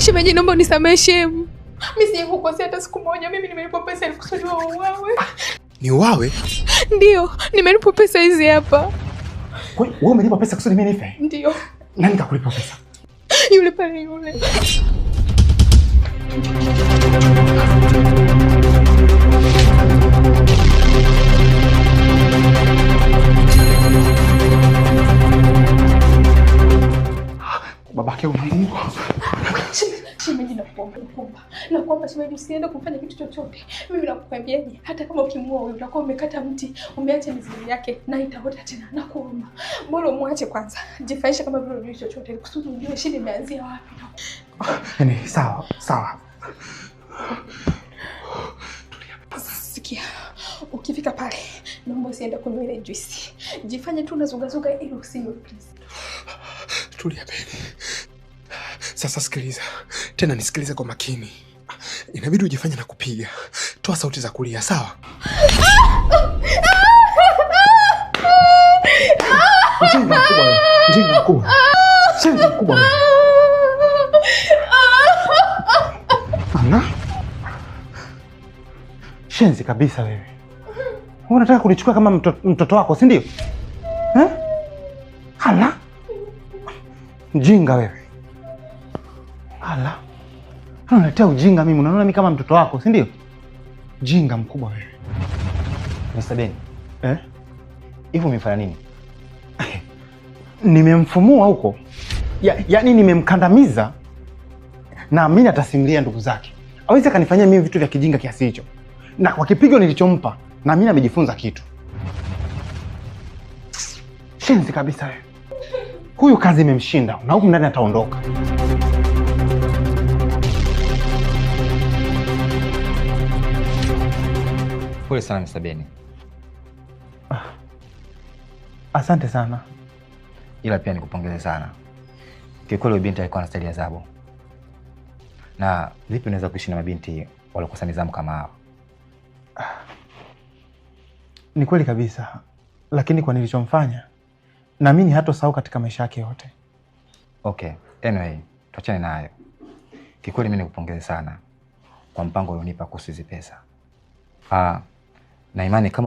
Shemeji, naomba unisamehe shemu. Mimi sijikukosea hata siku moja. Mimi nimelipa pesa ili kusudi uawe. Ni uawe? Ndio, nimelipa pesa hizi hapa. Wewe umelipa pesa kusudi mimi nife? Ndio. Nani kakulipa pesa? Yule pale yule. Babake una Mungu. Shemeji, nakuomba shemeji, usiende kufanya kitu chochote. Mimi nakuambiaje, hata kama ukimwoa wewe utakuwa umekata mti, umeacha mizizi yake na itaota tena. Nakuomba bora muache kwanza, jifaisha kama vile unajua chochote, kusudi ujue shida imeanzia wapi. Yaani sawa. Sikia, ukifika pale naomba usiende kunywa ile juice. Jifanye tu unazungazuga ili usinywe please. Tulia baby. Sasa sikiliza. Tena nisikilize kwa makini. Inabidi ujifanye na kupiga. Toa sauti za kulia, sawa? Mjinga mkubwa. Shenzi mkubwa. Ana? Shenzi kabisa wewe. Unataka kunichukua kama mtoto wako, si ndio? Hala? Mjinga wewe. Hala? Unaletea ujinga mimi, unaona mimi kama mtoto wako, si ndio? Jinga mkubwa wewe. Mr. Ben. Hivi umefanya nini? Nimemfumua huko. Yaani nimemkandamiza. Na mimi atasimulia ndugu zake. Hawezi kanifanyia mimi vitu vya kijinga kiasi hicho. Na kwa kipigo nilichompa, na mimi amejifunza kitu. Shenzi kabisa wewe. Huyu kazi imemshinda na huko ndani ataondoka. Pole sana Mr. Ben. Asante sana. Ila pia nikupongeze sana. Kikweli binti alikuwa anastahili adhabu. Na vipi unaweza kuishi na mabinti waliokosa nidhamu kama hao? Ni kweli kabisa. Lakini kwa nilichomfanya, naamini hatosahau katika maisha yake yote. Okay. Anyway, tuachane nayo. Kikweli mimi nikupongeze sana kwa mpango ulionipa kuhusu hizo pesa. Na imani kama